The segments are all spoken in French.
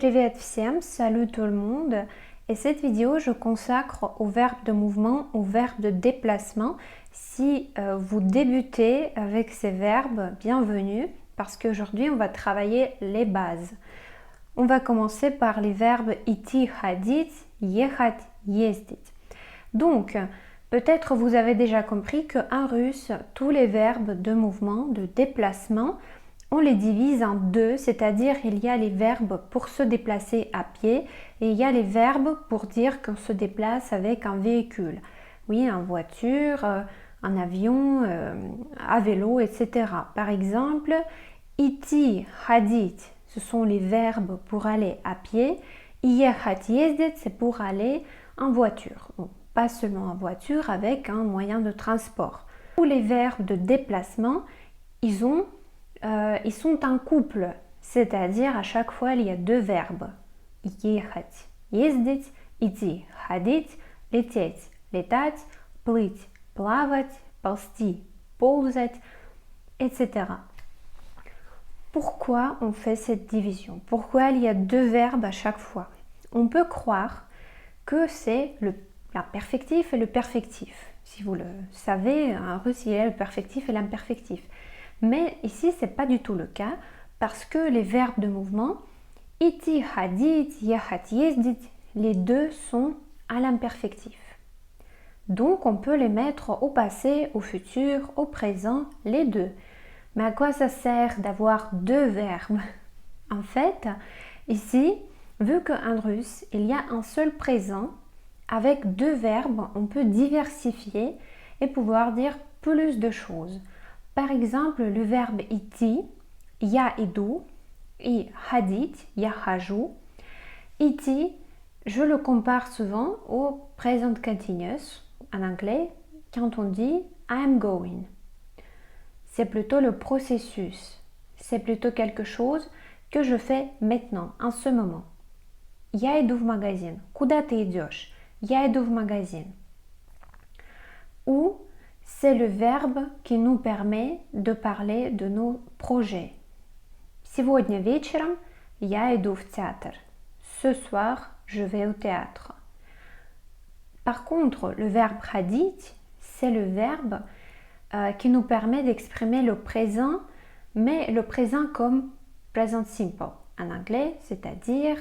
Привет всем, salut tout le monde. Et cette vidéo, je consacre au verbe de mouvement, au verbe de déplacement. Si vous débutez avec ces verbes, bienvenue, parce qu'aujourd'hui, on va travailler les bases. On va commencer par les verbes идти, ходить, ехать, ездить. Donc, peut-être vous avez déjà compris qu'en russe, tous les verbes de mouvement, de déplacement, on les divise en deux, c'est-à-dire il y a les verbes pour se déplacer à pied et il y a les verbes pour dire qu'on se déplace avec un véhicule. Oui, en voiture, en avion, à vélo, etc. Par exemple, идти, ходить, ce sont les verbes pour aller à pied. Ехать, ездить, c'est pour aller en voiture. Bon, pas seulement en voiture, avec un moyen de transport. Tous les verbes de déplacement, ils sont en couple, c'est-à-dire à chaque fois il y a deux verbes. Ехать, ездить, идти, ходить, лететь, летать, плыть, плавать, ползти, ползать, etc. Pourquoi on fait cette division? Pourquoi il y a deux verbes à chaque fois? On peut croire que c'est l'imperfectif et le perfectif. Si vous le savez, en russe, il y a le perfectif et l'imperfectif. Mais ici, ce n'est pas du tout le cas parce que les verbes de mouvement, идти, ходить, ехать, ездить, les deux sont à l'imperfectif. Donc, on peut les mettre au passé, au futur, au présent, les deux. Mais à quoi ça sert d'avoir deux verbes? En fait, ici, vu qu'en russe, il y a un seul présent, avec deux verbes, on peut diversifier et pouvoir dire plus de choses. Par exemple, le verbe идти, я иду, et ходить, я хожу. Идти, je le compare souvent au present continuous en anglais quand on dit I'm going. C'est plutôt le processus, c'est plutôt quelque chose que je fais maintenant, en ce moment. Я иду в магазин. Куда ты идешь? Я иду в магазин. Ou c'est le verbe qui nous permet de parler de nos projets. Сегодня вечером я иду в театр. Ce soir, je vais au théâtre. Par contre, le verbe ходить, c'est le verbe qui nous permet d'exprimer le présent, mais le présent comme present simple en anglais, c'est-à-dire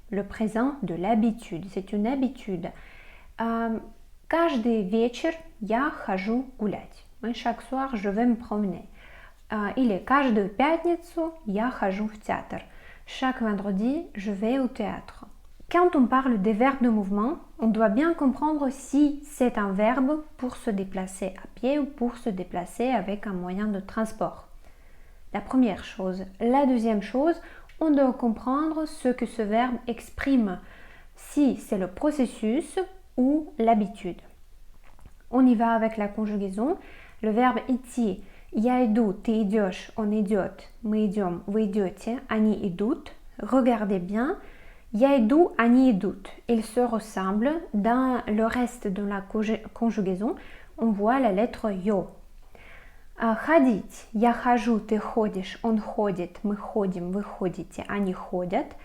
le présent de l'habitude. C'est une habitude. Каждый вечер я хожу гулять. Chaque soir, je vais me promener. Или каждую пятницу я хожу в театр. Chaque vendredi, je vais au théâtre. Quand on parle des verbes de mouvement, on doit bien comprendre si c'est un verbe pour se déplacer à pied ou pour se déplacer avec un moyen de transport. La première chose. La deuxième chose, on doit comprendre ce que ce verbe exprime, si c'est le processus ou l'habitude. On y va avec la conjugaison. Le verbe идти, я иду, ты идешь, он идет, мы идем, вы идете, они идут. Regardez bien. Я иду, они идут. Ils se ressemblent. Dans le reste de la conjugaison, on voit la lettre yo. Ходить. Я хожу, ты ходишь, он ходит, мы ходим, вы ходите, они ходят.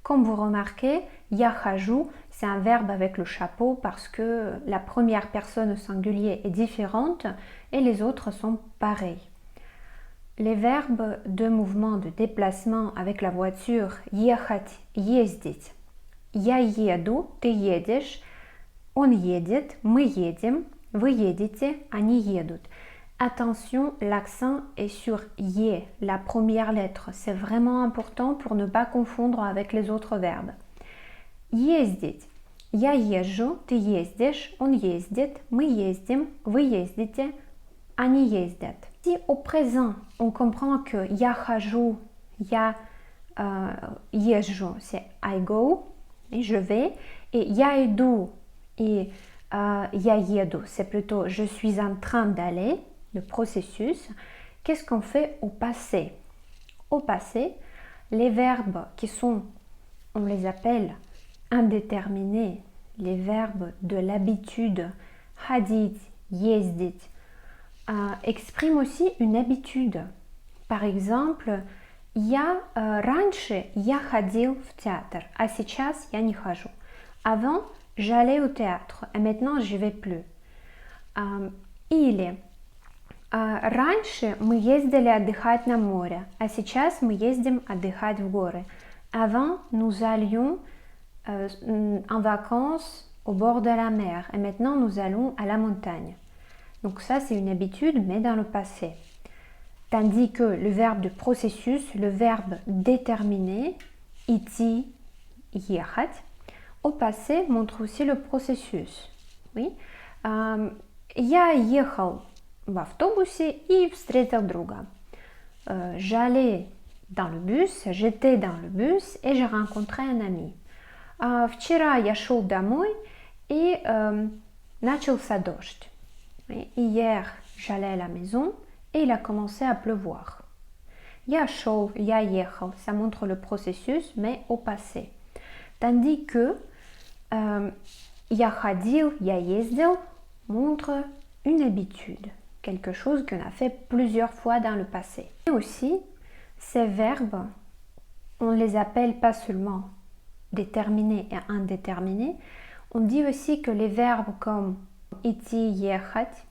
Comme vous remarquez, я хожу, c'est un verbe avec le chapeau parce que la première personne au singulier est différente et les autres sont pareils. Les verbes de mouvement, de déplacement avec la voiture, ехать, ездить. Я еду, ты едешь, он едет, мы едем, вы едете, они едут. Attention, l'accent est sur je, la première lettre. C'est vraiment important pour ne pas confondre avec les autres verbes. Ездить. Я езжу, ты ездишь, он ездит, мы ездим, вы ездите, они ездят. Si au présent, on comprend que я хожу, я езжу, c'est I go, et je vais, et я иду et я еду, c'est plutôt je suis en train d'aller, le processus. Qu'est-ce qu'on fait au passé? Au passé, les verbes qui sont, on les appelle indéterminés, les verbes de l'habitude, ходить, ездить, expriment aussi une habitude. Par exemple, Раньше я ходил в театр, а сейчас я не хожу. Avant, j'allais au théâtre, et maintenant j'y vais plus. Или раньше мы ездили отдыхать на море, а сейчас мы ездим отдыхать в горы. Avant, nous allions en vacances au bord de la mer, et maintenant nous allons à la montagne. Donc ça, c'est une habitude, mais dans le passé. Tandis que le verbe de processus, le verbe déterminé, идти, ехать, au passé montre aussi le processus. Oui. Я ехал в автобусе и встретил друга. J'allais dans le bus, j'étais dans le bus et j'ai rencontré un ami. Вчера я шел домой и начался дождь. Hier, j'allais à la maison et il a commencé à pleuvoir. Я шел, я ехал, ça montre le processus, mais au passé. Tandis que я ходил, я ездил montre une habitude, quelque chose qu'on a fait plusieurs fois dans le passé. Et aussi, ces verbes, on les appelle pas seulement déterminés et indéterminés, on dit aussi que les verbes comme идти, ехать,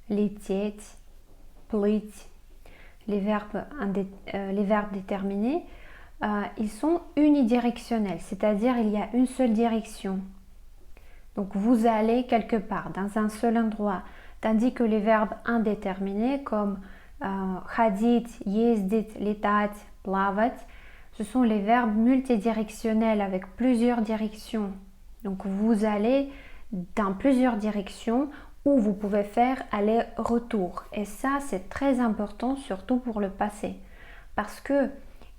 лететь, плыть, les verbes déterminés, ils sont unidirectionnels, c'est-à-dire il y a une seule direction. Donc vous allez quelque part, dans un seul endroit, tandis que les verbes indéterminés comme ходить, ездить, летать, плавать, ce sont les verbes multidirectionnels avec plusieurs directions. Donc vous allez dans plusieurs directions où vous pouvez faire aller-retour. Et ça, c'est très important, surtout pour le passé. Parce que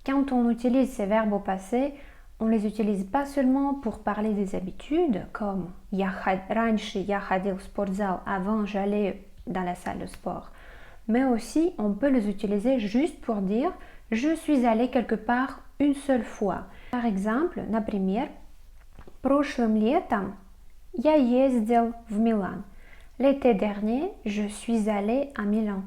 quand on utilise ces verbes au passé, on ne les utilise pas seulement pour parler des habitudes, comme раньше я ходил в спортзал, avant j'allais dans la salle de sport. Mais aussi, on peut les utiliser juste pour dire je suis allé quelque part une seule fois. Par exemple, например, прошлым летом я ездил в Милан. L'été dernier, je suis allé à Milan.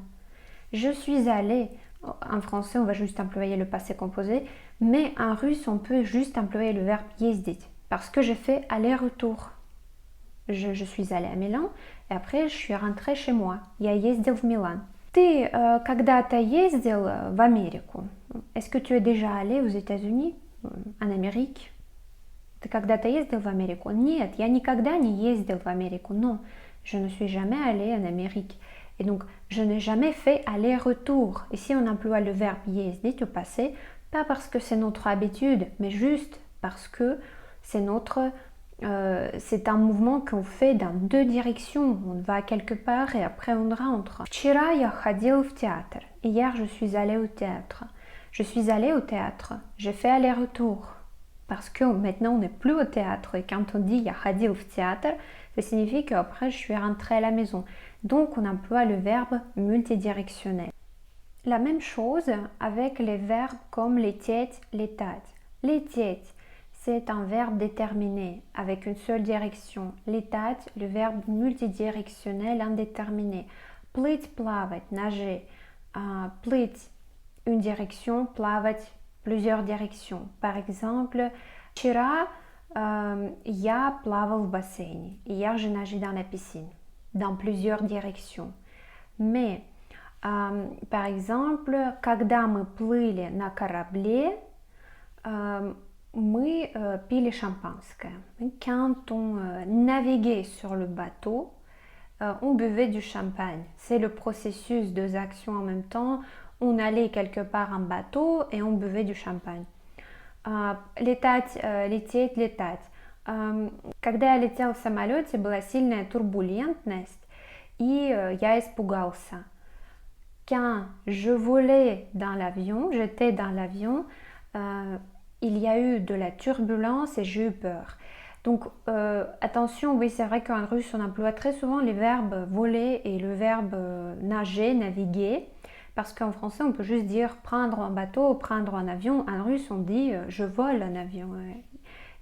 Je suis allé, en français on va juste employer le passé composé, mais en russe on peut juste employer le verbe ездить parce que j'ai fait aller-retour. Je suis allé à Milan et après je suis rentrée chez moi. Я ездил в Милан. Ты когда-то ездил в Америку? Est-ce que tu es déjà allé aux États-Unis, en Amérique? Ты когда-то ездил в Америку? Нет, я никогда не ездил в Америку. Non, je ne suis jamais allé en Amérique. Et donc, je n'ai jamais fait aller-retour. Ici, on emploie le verbe ездить au passé, pas parce que c'est notre habitude, mais juste parce que c'est c'est un mouvement qu'on fait dans deux directions. On va quelque part et après on rentre. Вчера я ходил в театр. Hier, je suis allé au théâtre. Je suis allé au théâtre. J'ai fait aller-retour. Parce que maintenant, on n'est plus au théâtre. Et quand on dit я ходил в театр, ça signifie qu'après, je suis rentrée à la maison. Donc, on emploie le verbe multidirectionnel. La même chose avec les verbes comme лететь, летать. Лететь, c'est un verbe déterminé avec une seule direction. Летать, le verbe multidirectionnel indéterminé. Плыть, плавать, nager. Плыть, une direction, плавать, plusieurs directions. Par exemple, вчера я плавал в бассейне. Hier, j'ai nagé dans la piscine. Dans plusieurs directions. Mais, par exemple, когда мы плыли на корабле, мы пили шампанское. Quand on naviguait sur le bateau, on buvait du champagne. C'est le processus, deux actions en même temps. On allait quelque part en bateau et on buvait du champagne. Летать, лететь, летать. Когда я летел в самолете, была сильная турбулентность, и я испугался. Quand je volais dans l'avion, j'étais dans l'avion, il y a eu de la turbulence et j'ai eu peur. Donc attention, oui, c'est vrai qu'en russe on emploie très souvent les verbes voler et le verbe nager, naviguer, parce qu'en français on peut juste dire prendre un bateau, prendre un avion. En russe on dit je vole un avion.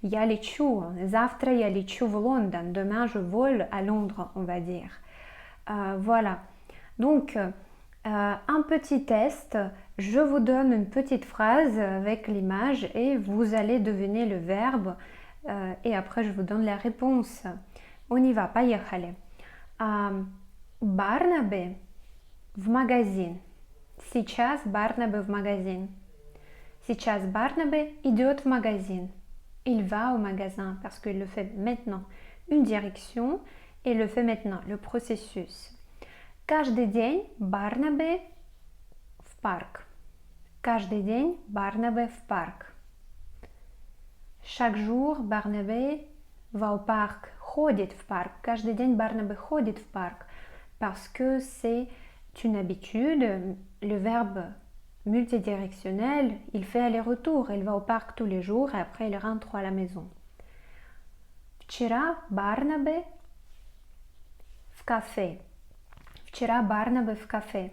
Я лечу, завтра я лечу в Лондон, demain je vole à Londres, on va dire. Voilà. Donc un petit test, Je vous donne une petite phrase avec l'image et vous allez deviner le verbe et après je vous donne la réponse. On y va, поехали. Барнабе в магазин. Сейчас Барнабе в магазин. Сейчас Барнабе идет в магазин. Il va au magasin parce qu'il le fait maintenant. Une direction et le fait maintenant, le processus. Каждый день Барнабе в парк. Каждый день Барнабе в парк. Chaque jour Барнабе va au parc, ходит в парк. Каждый день Барнабе ходит в парк parce que c'est une habitude. Le verbe multidirectionnel, il fait aller-retour. Il va au parc tous les jours et après il rentre à la maison. Вчера Барнабе в кафе. Вчера Барнабе в кафе.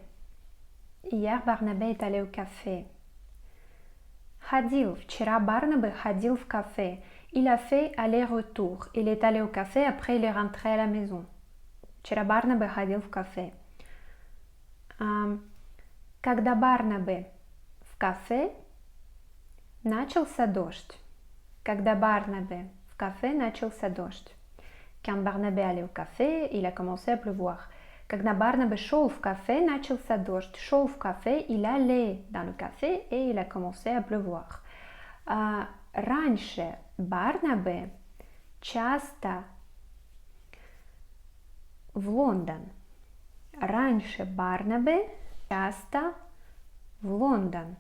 Hier Барнабе est allé au café. Ходил. Вчера Барнабе ходил в кафе. Il a fait aller-retour. Il est allé au café, après il est rentré à la maison. Вчера Барнабе ходил в кафе. Когда Барнабе в кафе, начался дождь. Когда Барнабе в кафе, начался дождь. Quand Barnabé allait au café, il a commencé à pleuvoir. Когда Барнабе шел в кафе, начался дождь. Шел в кафе, il allait dans le café et il a commencé à pleuvoir. Раньше Барнабе часто в Лондон. Раньше Барнабе часто в Лондон.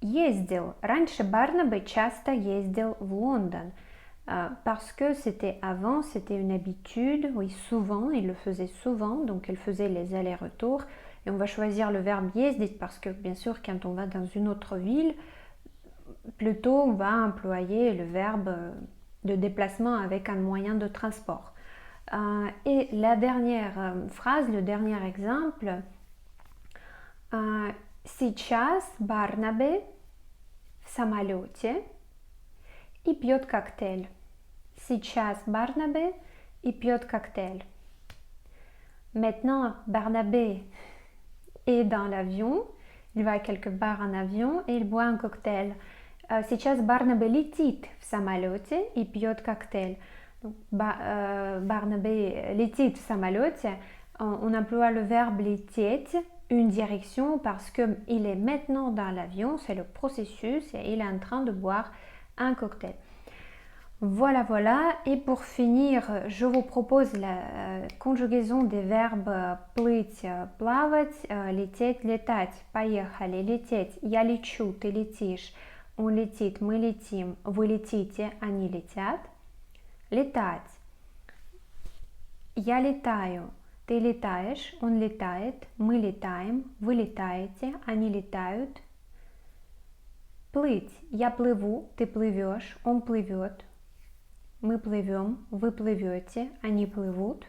Ездил. Раньше Барнабе часто ездил в Лондон. Parce que c'était avant, c'était une habitude, oui, souvent, il le faisait souvent, donc il faisait les allers-retours. Et on va choisir le verbe ездить parce que bien sûr, quand on va dans une autre ville, plutôt on va employer le verbe de déplacement avec un moyen de transport. Et la dernière phrase, le dernier exemple, сейчас Барнабе в самолете и пьет коктейль. Сейчас Барнабе и пьет коктейль. Maintenant, Barnabé est dans l'avion, il va quelque part en avion et il boit un cocktail. Сейчас Барнабе летит в самолете и пьет коктейль. Donc, Barnabé летит в самолете, on emploie le verbe лететь, une direction parce qu'il est maintenant dans l'avion, c'est le processus et il est en train de boire un cocktail. Voilà, voilà. Et pour finir, je vous propose la conjugaison des verbes плыть, плавать, лететь, летать. Поехали, лететь. Я лечу, ты летишь. Он летит, мы летим. Вы летите, они летят. Летать. Я летаю, ты летаешь. Он летает, мы летаем. Вы летаете, они летают. Плыть. Я плыву, ты плывешь. Он плывет. Мы плывем, вы плывете, они плывут.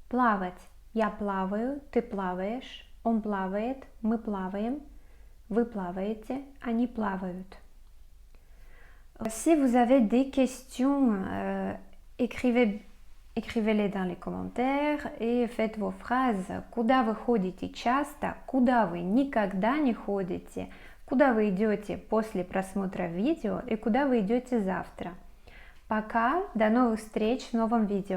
Плавать. Я плаваю, ты плаваешь, он плавает, мы плаваем, вы плаваете, они плавают. Si vous avez des questions, écrivez-les dans les commentaires et faites vos phrases. Куда вы ходите часто, куда вы никогда не ходите, куда вы идете после просмотра видео и куда вы идете завтра. Пока, до новых встреч в новом видео.